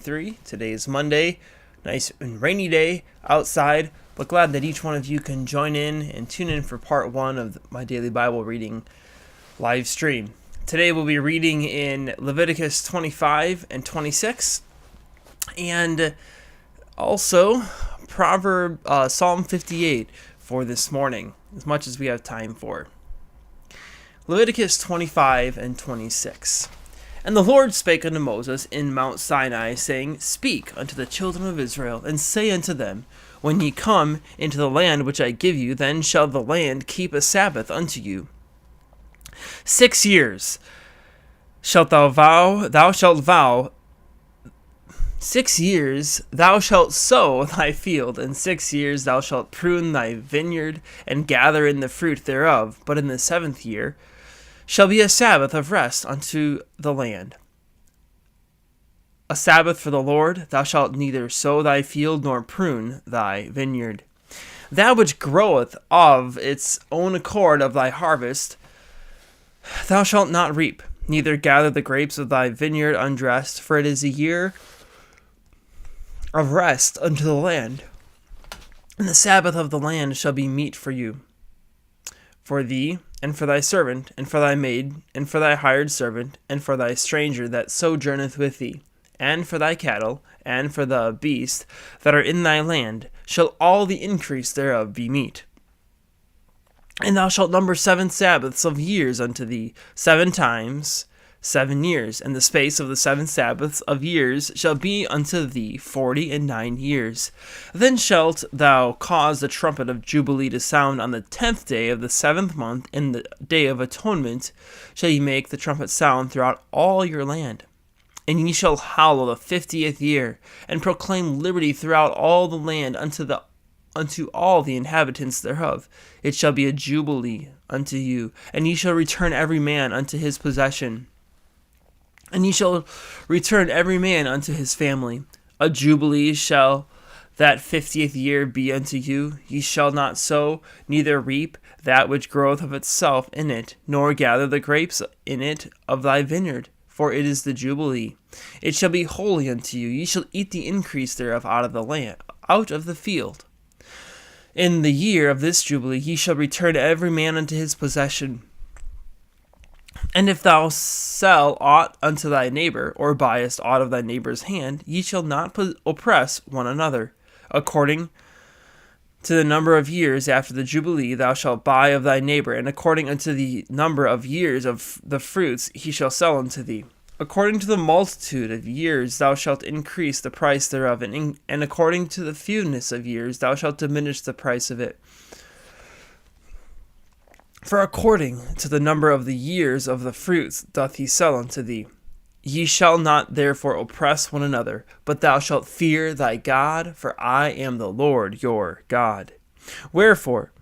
Today is Monday, nice and rainy day outside, but glad that each one of you can join in and tune in for part one of my daily Bible reading live stream. Today we'll be reading in Leviticus 25 and 26, and also Psalm 58 for this morning, as much as we have time for. Leviticus 25 and 26. And the Lord spake unto Moses in Mount Sinai, saying, Speak unto the children of Israel, and say unto them, When ye come into the land which I give you, then shall the land keep a Sabbath unto you. 6 years shalt thou vow 6 years thou shalt sow thy field, and 6 years thou shalt prune thy vineyard, and gather in the fruit thereof. But in the 7th year shall be a Sabbath of rest unto the land, a Sabbath for the Lord. Thou shalt neither sow thy field nor prune thy vineyard. That which groweth of its own accord of thy harvest thou shalt not reap, neither gather the grapes of thy vineyard undressed, for it is a year of rest unto the land, and the Sabbath of the land shall be meat for you, for thee, and for thy servant, and for thy maid, and for thy hired servant, and for thy stranger that sojourneth with thee, and for thy cattle, and for the beasts that are in thy land, shall all the increase thereof be meat. And thou shalt number 7 Sabbaths of years unto thee, 7 times 7 years, and the space of the 7 Sabbaths of years shall be unto thee 49 years. Then shalt thou cause the trumpet of Jubilee to sound on the 10th day of the 7th month. In the day of atonement shall ye make the trumpet sound throughout all your land. And ye shall hallow the 50th year, and proclaim liberty throughout all the land unto all the inhabitants thereof. It shall be a jubilee unto you, and ye shall return every man unto his possession. And ye shall return every man unto his family. A jubilee shall that 50th year be unto you. Ye shall not sow, neither reap that which groweth of itself in it, nor gather the grapes in it of thy vineyard, for it is the jubilee. It shall be holy unto you. Ye shall eat the increase thereof out of the land, out of the field. In the year of this jubilee ye shall return every man unto his possession. And if thou sell aught unto thy neighbor, or buyest aught of thy neighbor's hand, ye shall not oppress one another. According to the number of years after the Jubilee thou shalt buy of thy neighbor, and according unto the number of years of the fruits he shall sell unto thee. According to the multitude of years thou shalt increase the price thereof, and according to the fewness of years thou shalt diminish the price of it. For according to the number of the years of the fruits doth he sell unto thee. Ye shall not therefore oppress one another, but thou shalt fear thy God, for I am the Lord your God. Wherefore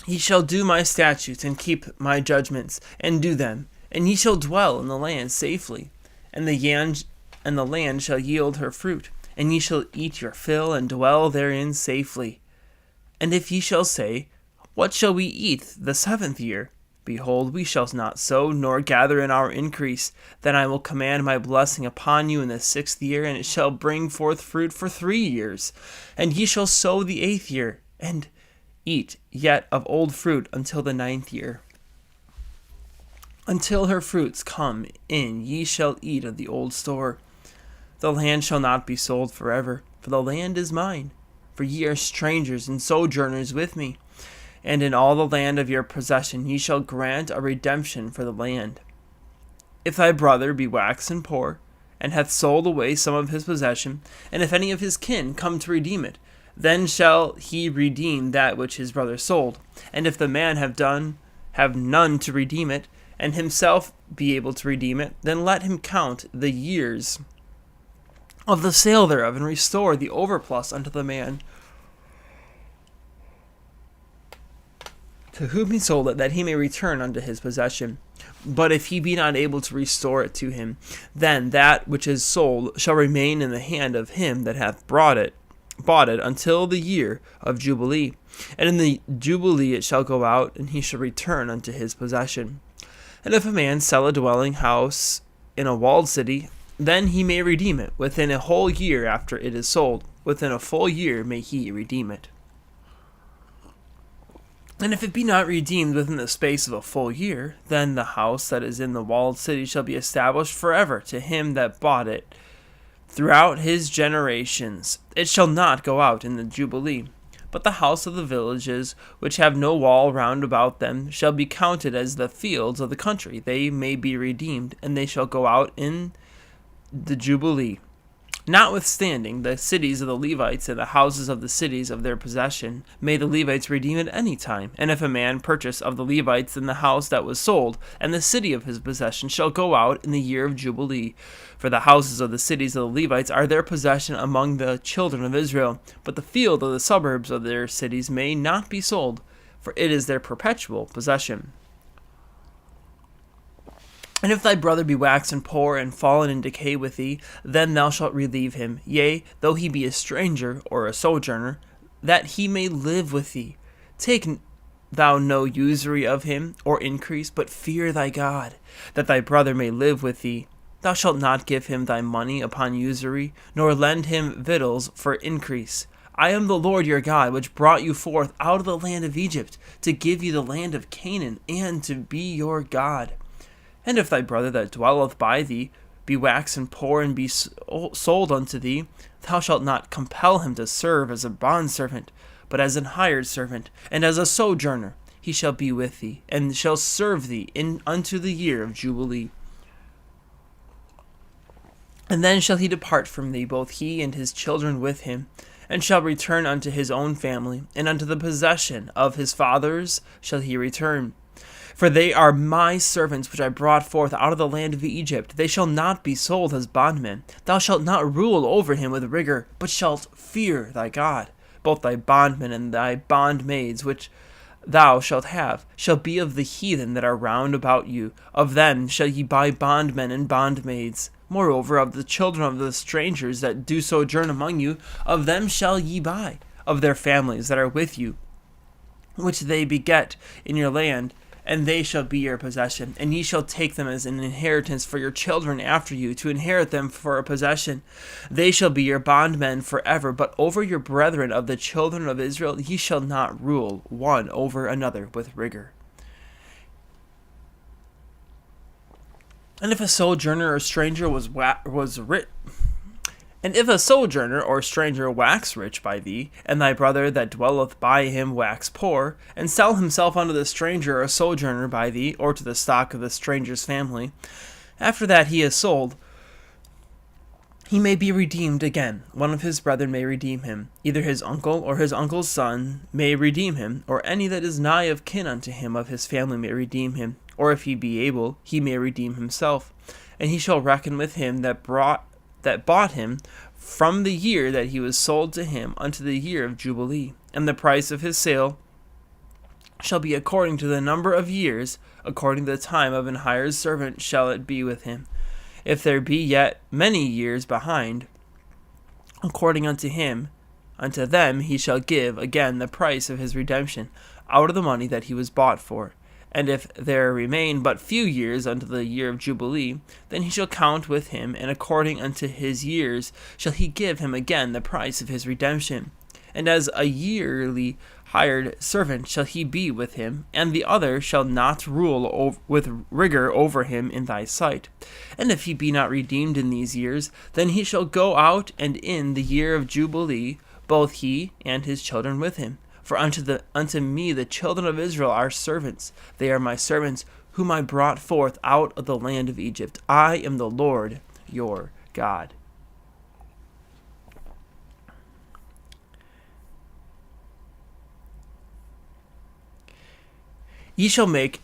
ye shall do my statutes, and keep my judgments, and do them, and ye shall dwell in the land safely, and the land shall yield her fruit, and ye shall eat your fill, and dwell therein safely. And if ye shall say, What shall we eat the 7th year? Behold, we shall not sow, nor gather in our increase. Then I will command my blessing upon you in the 6th year, and it shall bring forth fruit for 3 years. And ye shall sow the 8th year, and eat yet of old fruit until the 9th year. Until her fruits come in, ye shall eat of the old store. The land shall not be sold forever, for the land is mine. For ye are strangers and sojourners with me, and in all the land of your possession ye shall grant a redemption for the land. If thy brother be waxen poor, and hath sold away some of his possession, and if any of his kin come to redeem it, then shall he redeem that which his brother sold. And if the man have none to redeem it, and himself be able to redeem it, then let him count the years of the sale thereof, and restore the overplus unto the man to whom he sold it, that he may return unto his possession. But if he be not able to restore it to him, then that which is sold shall remain in the hand of him that hath bought it until the year of Jubilee. And in the Jubilee it shall go out, and he shall return unto his possession. And if a man sell a dwelling house in a walled city, then he may redeem it within a whole year after it is sold. Within a full year may he redeem it. And if it be not redeemed within the space of a full year, then the house that is in the walled city shall be established forever to him that bought it throughout his generations. It shall not go out in the Jubilee. But the house of the villages, which have no wall round about them, shall be counted as the fields of the country. They may be redeemed, and they shall go out in the Jubilee. Notwithstanding, the cities of the Levites and the houses of the cities of their possession may the Levites redeem at any time. And if a man purchase of the Levites in the house that was sold, and the city of his possession shall go out in the year of Jubilee. For the houses of the cities of the Levites are their possession among the children of Israel. But the field of the suburbs of their cities may not be sold, for it is their perpetual possession. And if thy brother be waxen poor and fallen in decay with thee, then thou shalt relieve him, yea, though he be a stranger or a sojourner, that he may live with thee. Take thou no usury of him, or increase, but fear thy God, that thy brother may live with thee. Thou shalt not give him thy money upon usury, nor lend him victuals for increase. I am the Lord your God, which brought you forth out of the land of Egypt, to give you the land of Canaan, and to be your God. And if thy brother that dwelleth by thee be waxen poor and be sold unto thee, thou shalt not compel him to serve as a bondservant, but as an hired servant, and as a sojourner. He shall be with thee, and shall serve thee unto the year of Jubilee. And then shall he depart from thee, both he and his children with him, and shall return unto his own family, and unto the possession of his fathers shall he return. For they are my servants which I brought forth out of the land of Egypt. They shall not be sold as bondmen. Thou shalt not rule over him with rigor, but shalt fear thy God. Both thy bondmen and thy bondmaids which thou shalt have shall be of the heathen that are round about you. Of them shall ye buy bondmen and bondmaids. Moreover, of the children of the strangers that do sojourn among you, of them shall ye buy, of their families that are with you, which they beget in your land, and they shall be your possession. And ye shall take them as an inheritance for your children after you, to inherit them for a possession. They shall be your bondmen forever. But over your brethren of the children of Israel ye shall not rule one over another with rigor. And if a sojourner or stranger wax rich by thee, and thy brother that dwelleth by him wax poor, and sell himself unto the stranger or sojourner by thee, or to the stock of the stranger's family, after that he is sold, he may be redeemed again. One of his brethren may redeem him. Either his uncle or his uncle's son may redeem him, or any that is nigh of kin unto him of his family may redeem him. Or if he be able, he may redeem himself. And he shall reckon with him that bought him from the year that he was sold to him unto the year of Jubilee. And the price of his sale shall be according to the number of years, according to the time of an hired servant shall it be with him. If there be yet many years behind, according unto him, unto them he shall give again the price of his redemption, out of the money that he was bought for. And if there remain but few years unto the year of Jubilee, then he shall count with him, and according unto his years shall he give him again the price of his redemption. And as a yearly hired servant shall he be with him, and the other shall not rule with rigor over him in thy sight. And if he be not redeemed in these years, then he shall go out, and in the year of Jubilee, both he and his children with him. For unto me the children of Israel are servants. They are my servants, whom I brought forth out of the land of Egypt. I am the Lord your God. Ye shall make,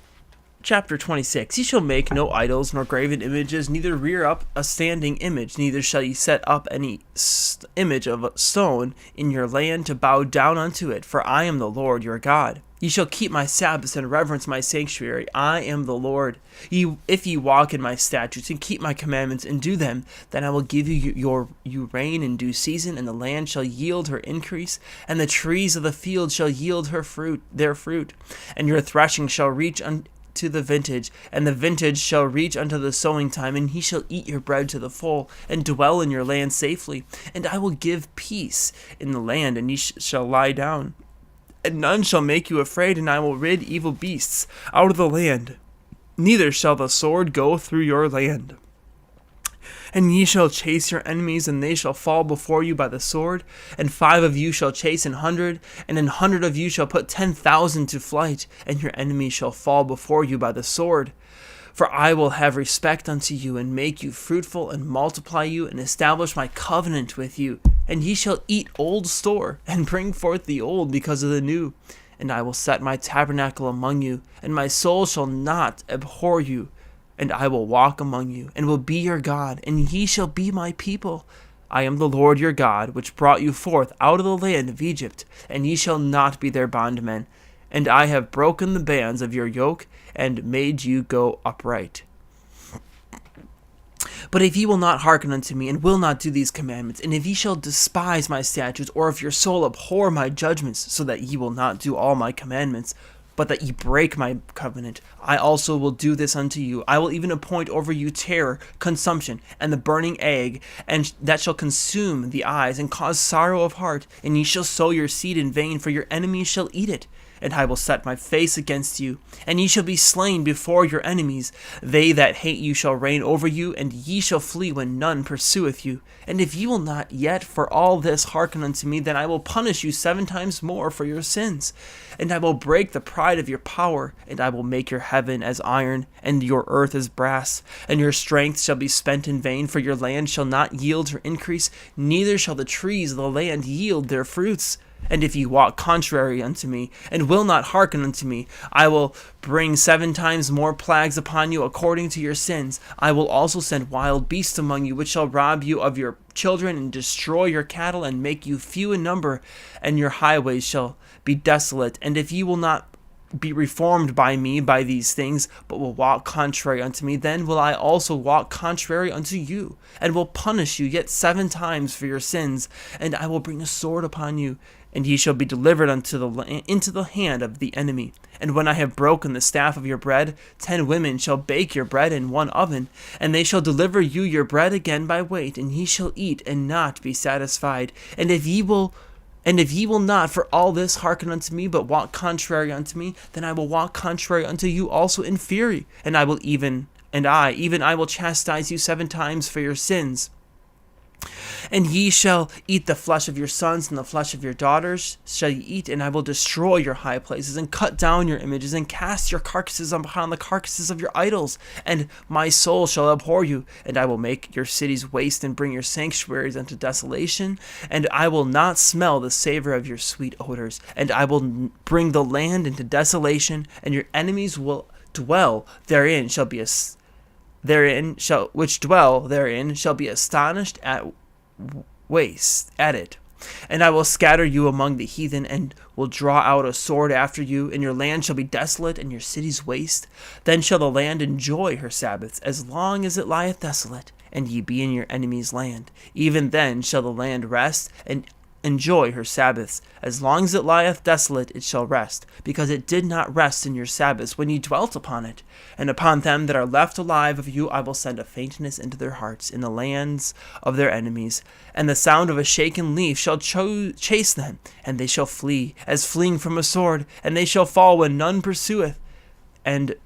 chapter 26, ye shall make no idols, nor graven images, neither rear up a standing image, neither shall ye set up any image of a stone in your land to bow down unto it, for I am the Lord your God. Ye shall keep my Sabbaths and reverence my sanctuary. I am the Lord. If ye walk in my statutes and keep my commandments and do them, then I will give you rain in due season, and the land shall yield her increase, and the trees of the field shall yield their fruit, and your threshing shall reach to the vintage, and the vintage shall reach unto the sowing time, and he shall eat your bread to the full, and dwell in your land safely. And I will give peace in the land, and ye shall lie down, and none shall make you afraid, and I will rid evil beasts out of the land, neither shall the sword go through your land. And ye shall chase your enemies, and they shall fall before you by the sword. And 5 of you shall chase 100, and 100 of you shall put 10,000 to flight, and your enemies shall fall before you by the sword. For I will have respect unto you, and make you fruitful, and multiply you, and establish my covenant with you. And ye shall eat old store, and bring forth the old because of the new. And I will set my tabernacle among you, and my soul shall not abhor you. And I will walk among you, and will be your God, and ye shall be my people. I am the Lord your God, which brought you forth out of the land of Egypt, and ye shall not be their bondmen. And I have broken the bands of your yoke, and made you go upright. But if ye will not hearken unto me, and will not do these commandments, and if ye shall despise my statutes, or if your soul abhor my judgments, so that ye will not do all my commandments, but that ye break my covenant, I also will do this unto you. I will even appoint over you terror, consumption, and the burning egg, and that shall consume the eyes, and cause sorrow of heart. And ye shall sow your seed in vain, for your enemies shall eat it. And I will set my face against you, and ye shall be slain before your enemies. They that hate you shall reign over you, and ye shall flee when none pursueth you. And if ye will not yet for all this hearken unto me, then I will punish you 7 times more for your sins. And I will break the pride of your power, and I will make your heaven as iron, and your earth as brass. And your strength shall be spent in vain, for your land shall not yield her increase, neither shall the trees of the land yield their fruits. And if ye walk contrary unto me, and will not hearken unto me, I will bring 7 times more plagues upon you according to your sins. I will also send wild beasts among you, which shall rob you of your children, and destroy your cattle, and make you few in number, and your highways shall be desolate. And if ye will not be reformed by me by these things, but will walk contrary unto me, then will I also walk contrary unto you, and will punish you yet 7 times for your sins. And I will bring a sword upon you, and ye shall be delivered into the hand of the enemy. And when I have broken the staff of your bread, 10 women shall bake your bread in one oven, and they shall deliver you your bread again by weight, and ye shall eat and not be satisfied. And if ye will not for all this hearken unto me, but walk contrary unto me, then I will walk contrary unto you also in fury, and I will chastise you 7 times for your sins. And ye shall eat the flesh of your sons, and the flesh of your daughters shall ye eat, and I will destroy your high places, and cut down your images, and cast your carcasses upon the carcasses of your idols. And my soul shall abhor you, and I will make your cities waste, and bring your sanctuaries unto desolation. And I will not smell the savor of your sweet odors, and I will bring the land into desolation, and your enemies will dwell therein shall be which dwell therein shall be astonished at it. And I will scatter you among the heathen, and will draw out a sword after you, and your land shall be desolate, and your cities waste. Then shall the land enjoy her Sabbaths, as long as it lieth desolate, and ye be in your enemy's land. Even then shall the land rest, and enjoy her Sabbaths. As long as it lieth desolate, it shall rest, because it did not rest in your Sabbaths when ye dwelt upon it. And upon them that are left alive of you I will send a faintness into their hearts in the lands of their enemies. And the sound of a shaken leaf shall chase them, and they shall flee, as fleeing from a sword, and they shall fall when none pursueth. And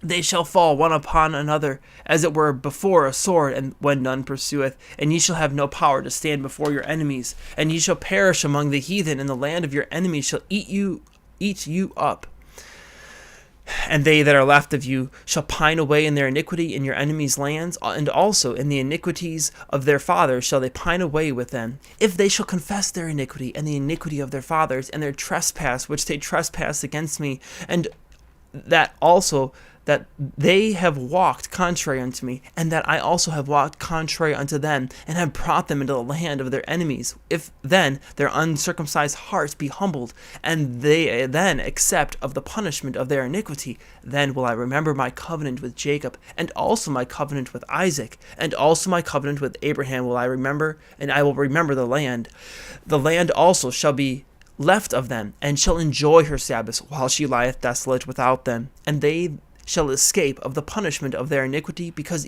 they shall fall one upon another, as it were before a sword, and when none pursueth. And ye shall have no power to stand before your enemies, and ye shall perish among the heathen, and the land of your enemies shall eat you up. And they that are left of you shall pine away in their iniquity in your enemies' lands, and also in the iniquities of their fathers shall they pine away with them. If they shall confess their iniquity and the iniquity of their fathers, and their trespass which they trespass against me, and that also that they have walked contrary unto me, and that I also have walked contrary unto them, and have brought them into the land of their enemies. If then their uncircumcised hearts be humbled, and they then accept of the punishment of their iniquity, then will I remember my covenant with Jacob, and also my covenant with Isaac, and also my covenant with Abraham will I remember, and I will remember the land. The land also shall be left of them, and shall enjoy her Sabbaths, while she lieth desolate without them. And they shall escape of the punishment of their iniquity, because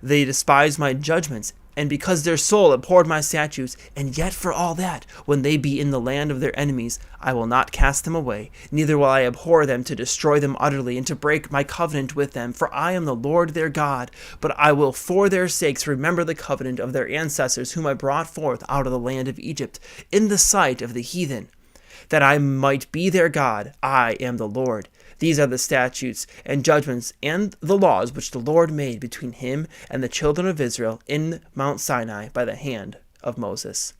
they despise my judgments, and because their soul abhorred my statutes. And yet for all that, when they be in the land of their enemies, I will not cast them away, neither will I abhor them to destroy them utterly, and to break my covenant with them. For I am the Lord their God, but I will for their sakes remember the covenant of their ancestors, whom I brought forth out of the land of Egypt, in the sight of the heathen, that I might be their God. I am the Lord. These are the statutes and judgments and the laws which the Lord made between him and the children of Israel in Mount Sinai by the hand of Moses.